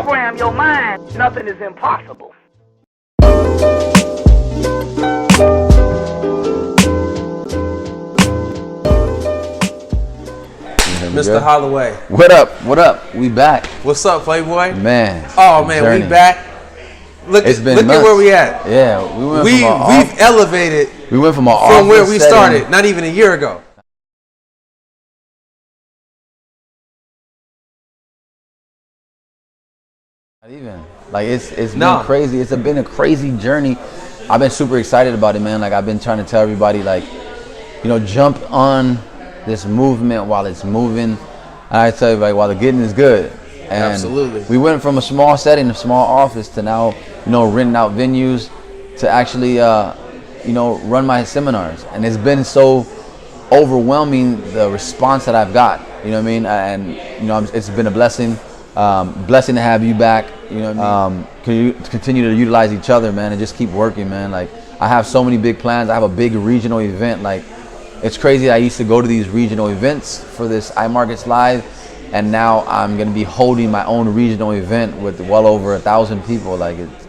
program your mind, nothing is impossible. Mr. Holloway. What up? What up? We back. What's up, Playboy? Man. Oh, man, journey. we back. Look at where we at. Yeah, we've elevated. We went from where we started, not even a year ago. Not even. Like it's been crazy. It's been a crazy journey. I've been super excited about it, man. Like I've been trying to tell everybody, like, jump on this movement while it's moving. And I tell you, like, while the getting is good. And absolutely. We went from a small setting, a small office, to now, renting out venues to actually, run my seminars. And it's been so overwhelming, the response that I've got. You know what I mean? And it's been a blessing. Blessing to have you back. Can you continue to utilize each other, man, and just keep working, man. Like I have so many big plans. I have a big regional event. Like it's crazy. I used to go to these regional events for this iMarkets Live, and now I'm gonna be holding my own regional event with well over 1,000 people. Like it's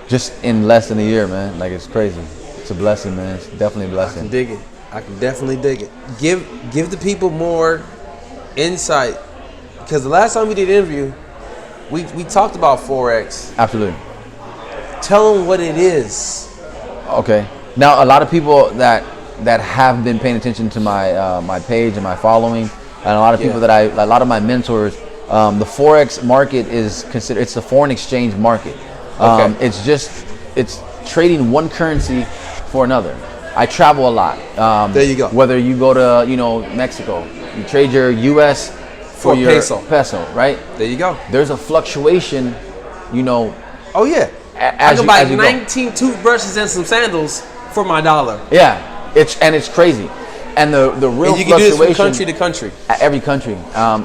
just in less than a year, man. Like it's crazy. It's a blessing, man. It's definitely a blessing. I can dig it. I can definitely dig it. Give the people more insight. Because the last time we did an interview, we talked about Forex. Absolutely. Tell them what it is. Okay. Now, a lot of people that have been paying attention to my my page and my following, and a lot of people a lot of my mentors, the Forex market is considered, it's the foreign exchange market. Okay. It's trading one currency for another. I travel a lot. There you go. Whether you go to Mexico, you trade your U.S. for your peso, right? There you go. There's a fluctuation, Oh yeah. I can buy 19 toothbrushes and some sandals for my dollar. Yeah, it's crazy, and the real and you can do this from country to country. At every country,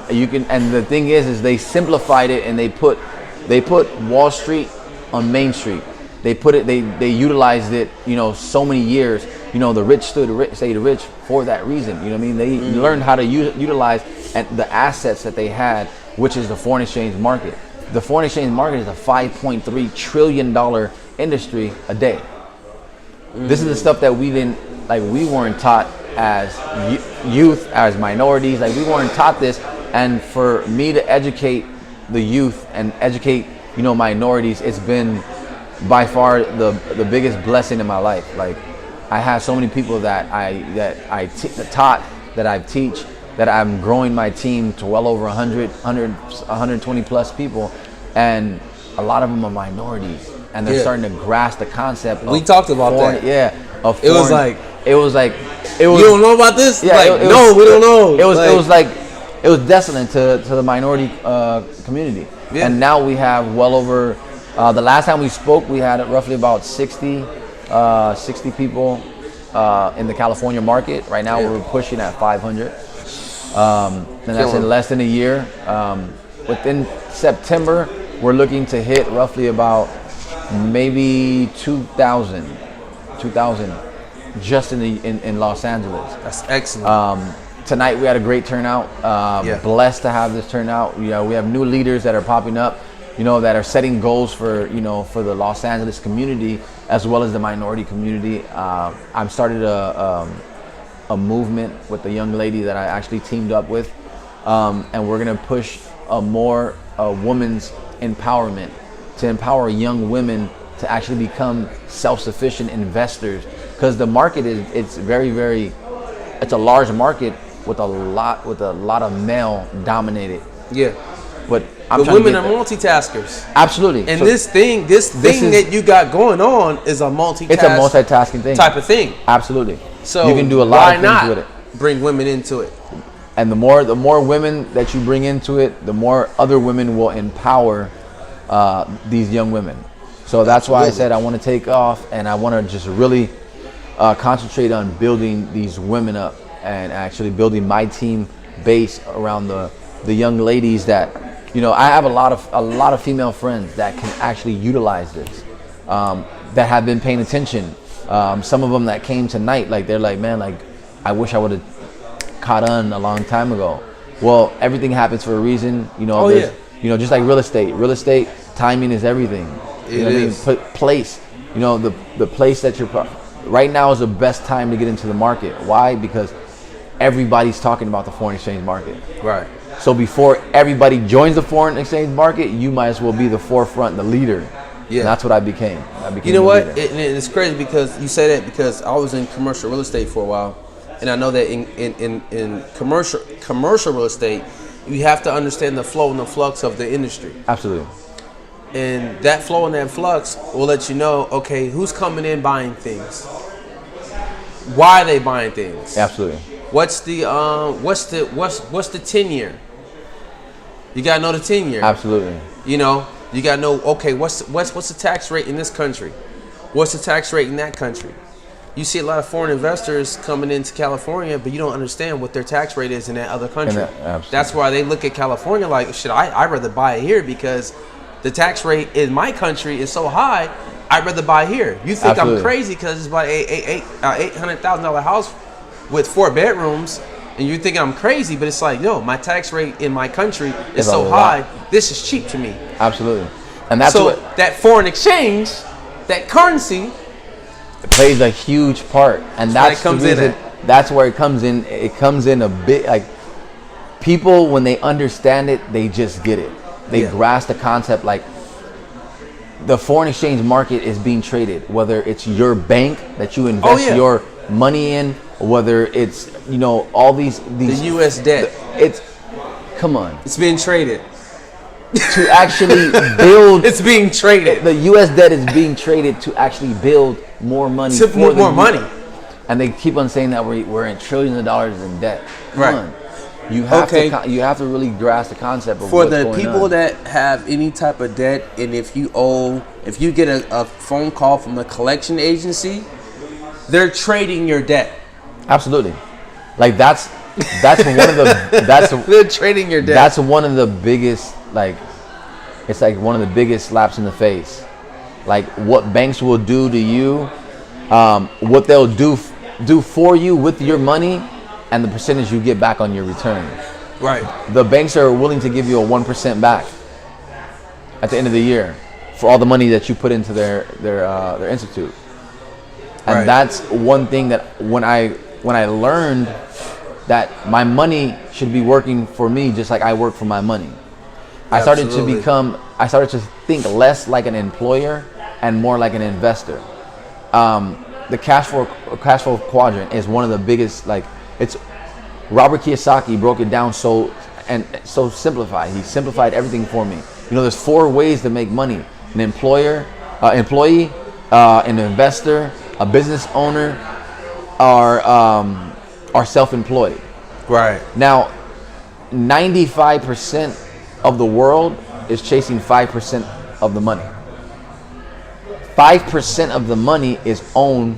you can. And the thing is they simplified it, and they put Wall Street on Main Street. They utilized it, so many years. The rich stay rich for that reason. You know what I mean? They learned how to utilize the assets that they had, which is the foreign exchange market. The foreign exchange market is a $5.3 trillion industry a day. This is the stuff that we weren't taught as youth, as minorities. Like we weren't taught this. And for me to educate the youth and educate, minorities, it's been by far the biggest blessing in my life. Like I have so many people that I taught, that I teach, that I'm growing my team to well over 120 plus people, and a lot of them are minorities, and they're starting to grasp the concept. We talked about that. Yeah, it was like you don't know about this. Yeah, we don't know. It was desolate to the minority community, and now we have well over. The last time we spoke, we had roughly about 60 people in the California market. Right now, we're pushing at 500. And that's in less than a year. Within September, we're looking to hit roughly about maybe 2,000 just in Los Angeles. That's excellent. Tonight we had a great turnout. Blessed to have this turnout. We have new leaders that are popping up, that are setting goals for the Los Angeles community as well as the minority community. I've started a movement with a young lady that I actually teamed up with, and we're gonna push more women's empowerment, to empower young women to actually become self-sufficient investors, because the market it's a large market with a lot of male dominated. Yeah. But women are multitaskers. Absolutely. And so this thing that you got going on is a multitasking thing type of thing. Absolutely. So you can do a lot of things with it. Bring women into it. And the more women that you bring into it, the more other women will empower these young women. So that's why I said I want to take off, and I want to just really concentrate on building these women up, and actually building my team base around the young ladies that, I have a lot of female friends that can actually utilize this, that have been paying attention. Some of them that came tonight, like they're like, man, like I wish I would have caught on a long time ago. Well, everything happens for a reason. You know, just like real estate. Real estate, timing is everything. You know what I mean? Put place. You know, the place that you're. Right now is the best time to get into the market. Why? Because everybody's talking about the foreign exchange market. Right. So before everybody joins the foreign exchange market, you might as well be the forefront, the leader. Yeah. And that's what I became. You know what? It's crazy because you say that because I was in commercial real estate for a while, and I know that in commercial real estate, you have to understand the flow and the flux of the industry. Absolutely. And that flow and that flux will let you know, okay, who's coming in buying things? Why are they buying things? Absolutely. What's the 10-year? You gotta know the 10-year. Absolutely. You know, you gotta know, okay, what's the tax rate in this country? What's the tax rate in that country? You see a lot of foreign investors coming into California, but you don't understand what their tax rate is in that other country. That's why they look at California like, shit, I'd rather buy it here because the tax rate in my country is so high, I'd rather buy here. You think I'm crazy because it's about $800,000 house with 4 bedrooms, and you're thinking I'm crazy, but it's like, no, my tax rate in my country is so high, this is cheap to me. Absolutely. And that's so that foreign exchange, that currency, it plays a huge part. And that's the reason, that's where it comes in. It comes in a bit like people, when they understand it, they just get it. They grasp the concept. Like the foreign exchange market is being traded, whether it's your bank that you invest your money in, whether it's, you know, all these the U.S. debt. Come on. It's being traded. To actually build. It's being traded. The U.S. debt is being traded to actually build more money. More money. And they keep on saying that we're in trillions of dollars in debt. Come on. You have to really grasp the concept of for the people that have any type of debt, and if you get a phone call from a collection agency, they're trading your debt. Absolutely. Like that's one of the they're trading your debt. That's one of the biggest, like, it's like one of the biggest slaps in the face. Like what banks will do to you, what they'll do for you with your money, and the percentage you get back on your return. Right. The banks are willing to give you a 1% back at the end of the year for all the money that you put into their institute. And that's one thing that when I learned that my money should be working for me just like I work for my money. I started to think less like an employer and more like an investor. The cash flow quadrant is one of the biggest, like, it's Robert Kiyosaki broke it down so simplified. He simplified everything for me. You know, there's 4 ways to make money: an employee, an investor, a business owner, or self-employed. Right. Now, 95% of the world is chasing 5% of the money. 5% of the money is owned.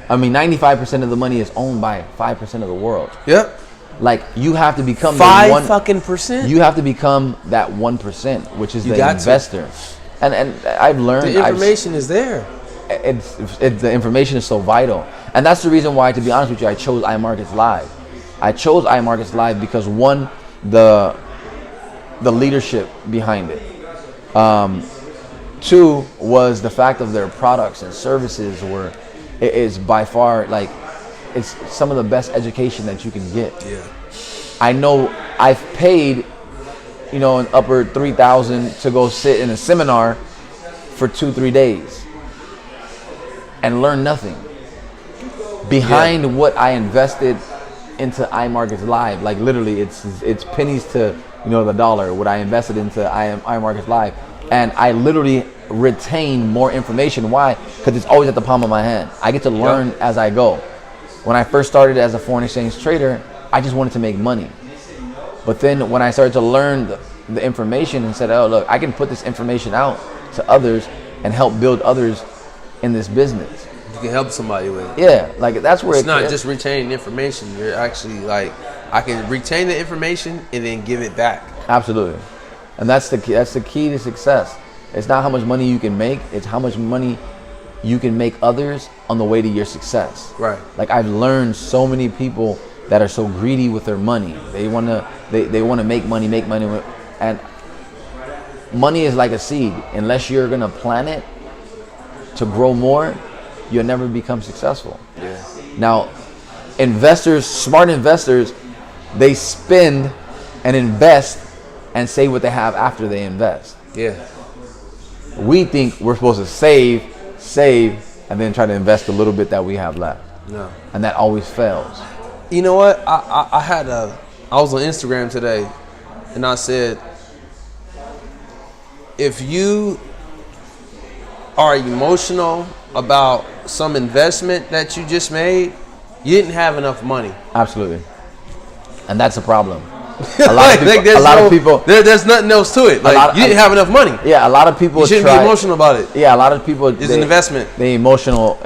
95% of the money is owned by 5% of the world. Yep. Like, you have to become 5%. You have to become that 1%, which is the investor. And I've learned the information is there. The information is so vital, and that's the reason why, to be honest with you, I chose iMarkets Live. I chose iMarkets Live because, one, the leadership behind it. 2 was the fact of their products and services it is by far, like, it's some of the best education that you can get. Yeah. I know I've paid, an upper $3,000 to go sit in a seminar for 2-3 days and learn nothing. Behind what I invested into iMarkets Live, like literally it's pennies to the dollar, what I invested into iMarkets Live. And I literally retain more information. Why? Because it's always at the palm of my hand. I get to learn as I go. When I first started as a foreign exchange trader, I just wanted to make money. But then when I started to learn the information and said, oh, look, I can put this information out to others and help build others in this business. You can help somebody with it. Yeah, like that's where it's not just retaining information. You're actually like, I can retain the information and then give it back. Absolutely. And that's the key. That's the key to success. It's not how much money you can make. It's how much money you can make others on the way to your success. Right. Like, I've learned so many people that are so greedy with their money. They want to make money, and money is like a seed. Unless you're gonna plant it to grow more, you'll never become successful. Yeah. Now, investors, smart investors, they spend and invest and save what they have after they invest. Yeah. We think we're supposed to save, and then try to invest a little bit that we have left. No. And that always fails. You know what? I was on Instagram today, and I said, if you are emotional about some investment that you just made, you didn't have enough money. Absolutely. And that's a problem. A lot of people. There's nothing else to it. Like, you didn't have enough money. Yeah, a lot of people. You shouldn't be emotional about it. Yeah, a lot of people. It's an investment. They emotional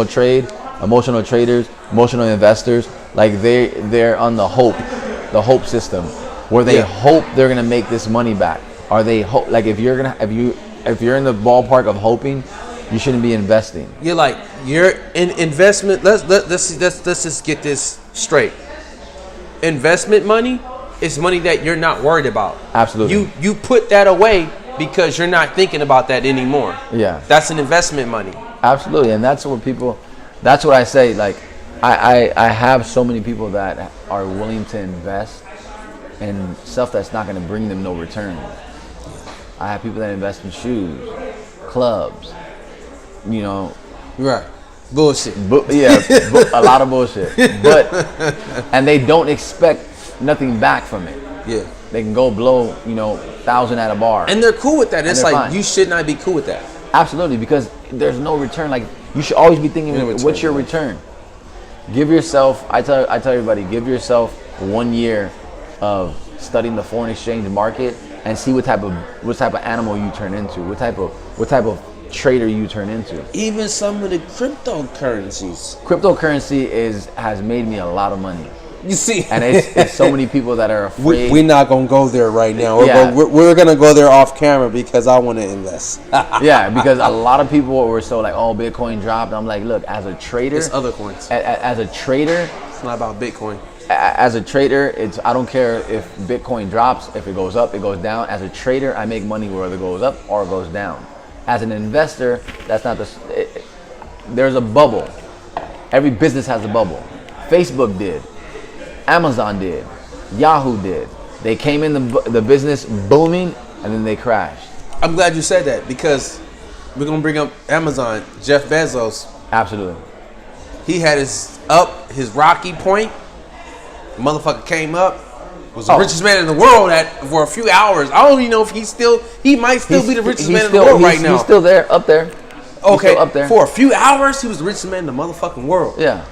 traders, emotional investors. Like they're on the hope system, where they hope they're gonna make this money back. Are they like if you're in the ballpark of hoping, you shouldn't be investing. You're in investment. Let's just get this straight. Investment money is money that you're not worried about. Absolutely. You put that away because you're not thinking about that anymore. Yeah. That's an investment money. Absolutely. And that's what I say. Like I have so many people that are willing to invest in stuff that's not going to bring them no return. I have people that invest in shoes, clubs, Right. Bullshit. A lot of bullshit. And they don't expect nothing back from it. Yeah. They can go blow, 1,000 at a bar. And they're cool with that. It's like, fine. You should not be cool with that. Absolutely, because there's no return. Like, you should always be thinking, what's your return? Give yourself, I tell everybody, give yourself 1 year of studying the foreign exchange market and see what type of animal you turn into, what type of trader you turn into. Even some of the cryptocurrencies. Cryptocurrency has made me a lot of money. You see, and it's so many people that are afraid. We're not gonna go there right now. We're gonna go there off camera because I want to invest. Yeah, because a lot of people were so like, oh, Bitcoin dropped. I'm like, look, as a trader, it's other coins. As a trader, it's not about Bitcoin. As a trader, I don't care if Bitcoin drops, if it goes up, it goes down. As a trader, I make money whether it goes up or it goes down. As an investor, that's not there's a bubble. Every business has a bubble. Facebook did. Amazon did. Yahoo did. They came in the business booming, and then they crashed. I'm glad you said that because we're going to bring up Amazon, Jeff Bezos. Absolutely. He had his rocky point. The motherfucker came up. Was the richest man in the world for a few hours. I don't even know if he might still be the richest man in the world right now. He's still there, up there. Okay, up there. For a few hours, he was the richest man in the motherfucking world. Yeah.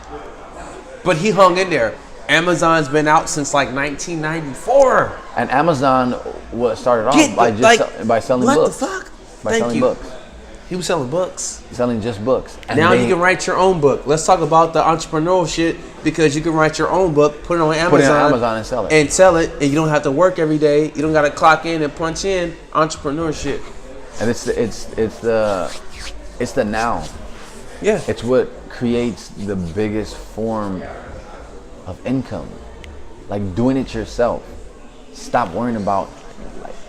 But he hung in there. Amazon's been out since like 1994. And Amazon started off by selling books. What the fuck? By selling books. He was selling books. Selling just books. And now you can write your own book. Let's talk about the entrepreneurship because you can write your own book, put it on Amazon. Put it on Amazon and sell it. And sell it, and you don't have to work every day. You don't got to clock in and punch in. Entrepreneurship. And it's the now. Yeah. It's what creates the biggest form of income. Like doing it yourself. Stop worrying about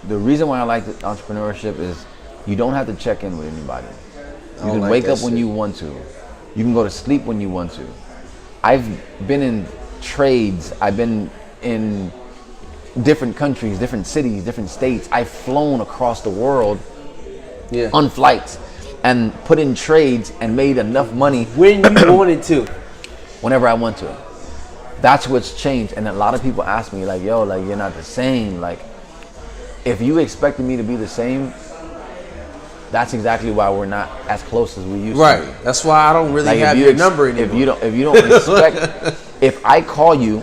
the reason why I like the entrepreneurship is you don't have to check in with anybody. You can wake up when you want to. You can go to sleep when you want to. I've been in trades. I've been in different countries, different cities, different states. I've flown across the world on flights and put in trades and made enough money when you wanted to. Whenever I want to. That's what's changed. And a lot of people ask me like, yo, like you're not the same. Like if you expected me to be the same, that's exactly why we're not as close as we used to be. Right. That's why I don't really have your number anymore. If you don't expect, if I call you,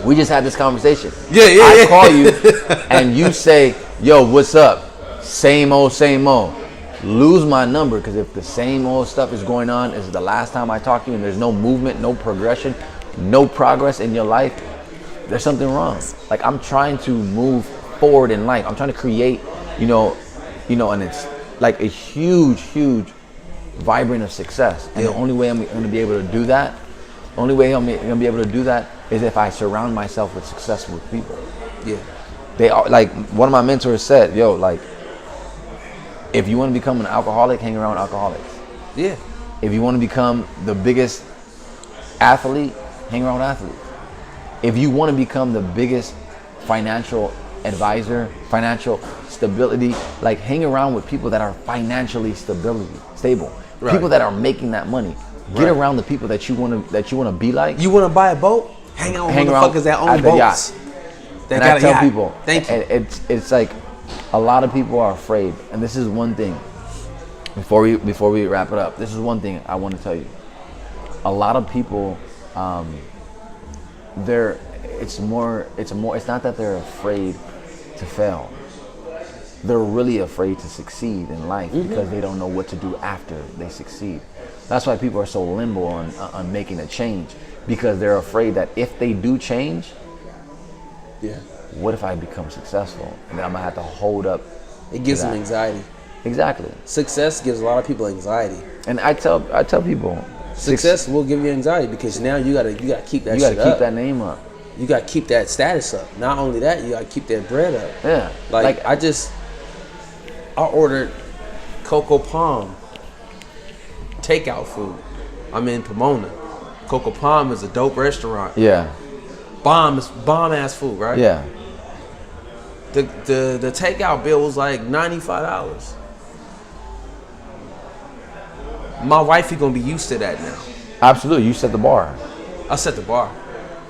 we just had this conversation. I call you and you say, yo, what's up? Same old, same old. Lose my number because if the same old stuff is going on, is the last time I talk to you and there's no movement, no progression, no progress in your life, there's something wrong. Like I'm trying to move forward in life. I'm trying to create, and it's like a huge, huge vibrant of success. And the only way I'm going to be able to do that, is if I surround myself with successful people. Yeah. They are like one of my mentors said, yo, like if you want to become an alcoholic, hang around alcoholics. Yeah. If you want to become the biggest athlete, hang around athletes. If you want to become the biggest financial advisor, financial stability, like hang around with people that are financially stable. Right. People that are making that money. Get Right. around the people that you want to be like. You want to buy a boat? Hang out with motherfuckers that own at the boats. yacht. That And got I a tell yacht. people, Thank you. and it's like a lot of people are afraid, and this is one thing. Before we wrap it up, this is one thing I want to tell you. A lot of people, it's not that they're afraid to fail. They're really afraid to succeed in life because they don't know what to do after they succeed. That's why people are so limbo on making a change, because they're afraid that if they do change, what if I become successful? And then I'm gonna have to hold up. It gives to them that. anxiety. Exactly. Success gives a lot of people anxiety. And I tell people, Success will give you anxiety because now you gotta keep that you shit gotta keep up. that name up. You gotta keep that status up. Not only that, you gotta keep that bread up. Yeah. Like I ordered Coco Palm takeout food. I'm in Pomona. Coco Palm is a dope restaurant. Yeah. Bomb ass food, right? Yeah. The takeout bill was like $95. My wifey gonna be used to that now. Absolutely. You set the bar. I set the bar.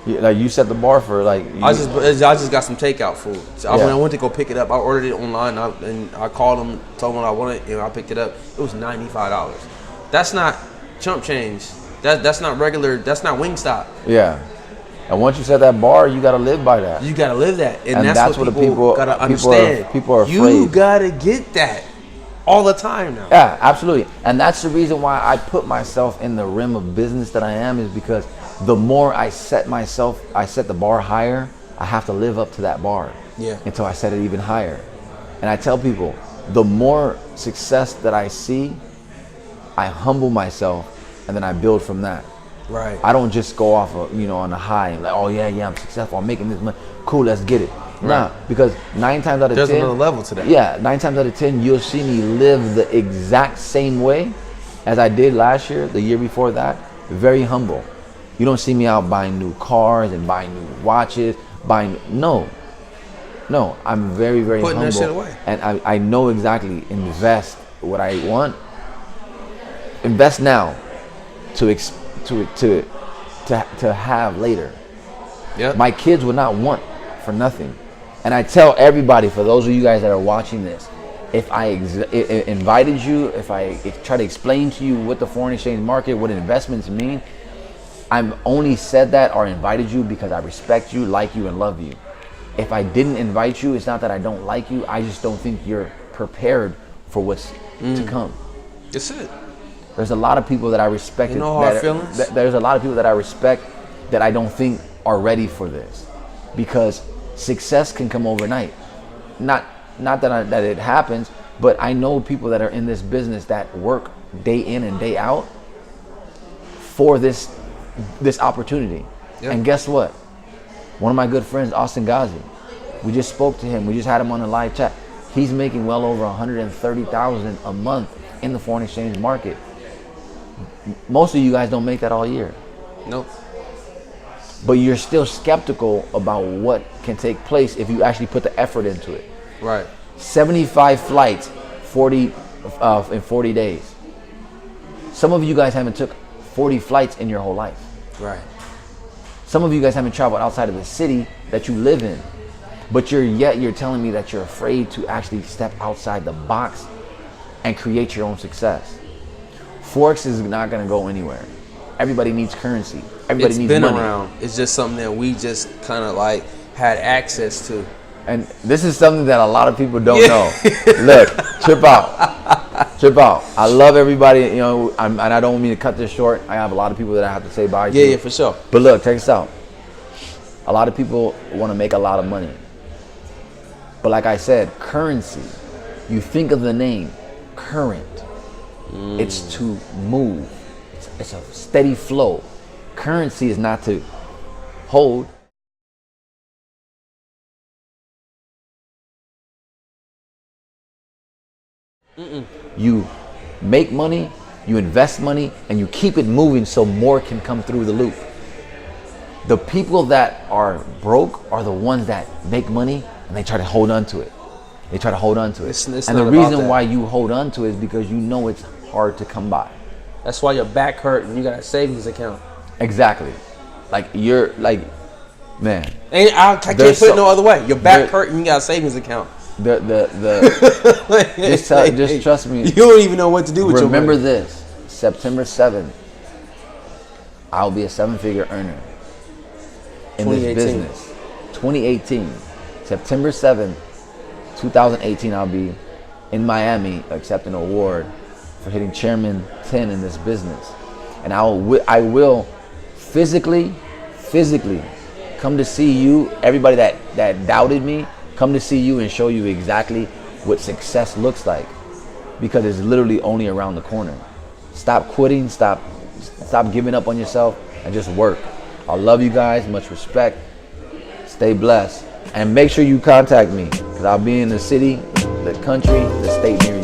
You set the bar for like. I just got some takeout food. So when Yeah. I went to go pick it up, I ordered it online and I called them, told them what I wanted, and I picked it up. It was $95. That's not chump change. That's not regular. That's not Wingstop. Yeah. And once you set that bar, you gotta live by that. You gotta live that, and And that's what the people gotta understand. People are afraid. You gotta get that all the time now. Yeah, absolutely. And that's the reason why I put myself in the rim of business that I am, is because the more I set the bar higher, I have to live up to that bar. Yeah. Until I set it even higher. And I tell people, the more success that I see, I humble myself and then I build from that. Right. I don't just go off of, on a high, like, oh yeah, I'm successful, I'm making this money. Cool, let's get it. Nah, because 9 times out of 10, There's another level to that. Yeah, 9 times out of 10, you'll see me live the exact same way as I did last year, the year before that. Very humble. You don't see me out buying new cars and buying new watches, no, I'm very, very Putting humble. that shit away. And I know exactly, invest what I want. Invest now to have later. Yep. My kids would not want for nothing. And I tell everybody, for those of you guys that are watching this, if I invited you, if I try to explain to you what the foreign exchange market, what investments mean, I'm only said that or invited you because I respect you, like you, and love you. If I didn't invite you, it's not that I don't like you. I just don't think you're prepared for what's to come. That's it. There's a lot of people that I respect. You know hard feelings? There's a lot of people that I respect that I don't think are ready for this, because success can come overnight. Not that it happens, but I know people that are in this business that work day in and day out for this opportunity. Yep. And guess what? One of my good friends, Austin Ghazi, we just spoke to him. We just had him on a live chat. He's making well over $130,000 a month in the foreign exchange market. Most of you guys don't make that all year. Nope. But you're still skeptical about what can take place if you actually put the effort into it. Right. 75 flights, in 40 days. Some of you guys haven't took 40 flights in your whole life. Right. Some of you guys haven't traveled outside of the city that you live in. But you're telling me that you're afraid to actually step outside the box and create your own success. Forex is not going to go anywhere. Everybody needs currency. Everybody needs money. It's been around. It's just something that we just kind of like had access to. And this is something that a lot of people don't know. Look, trip out. Trip out. I love everybody, and I don't mean to cut this short. I have a lot of people that I have to say bye to. Yeah, for sure. But look, check this out. A lot of people want to make a lot of money. But like I said, currency, you think of the name, current. It's to move. It's a steady flow. Currency is not to hold. You make money, you invest money, and you keep it moving so more can come through the loop. The people that are broke are the ones that make money and they try to hold on to it. They try to hold on to it. It's and the not about reason that. why you hold on to it is because you know it's hard to come by. That's why your back hurt and you got a savings account. Exactly. Like you're like, man. And I can't put it no other way. Your back hurt and you got a savings account. Just trust me. You don't even know what to do with your money. Remember this, September 7th, I'll be a 7-figure earner in this business. 2018, September 7th, 2018, I'll be in Miami accepting an award for hitting Chairman 10 in this business. And I will physically come to see you, everybody that doubted me, come to see you and show you exactly what success looks like, because it's literally only around the corner. Stop quitting, stop giving up on yourself, and just work. I love you guys, much respect. Stay blessed, and make sure you contact me, because I'll be in the city, the country, the state near you.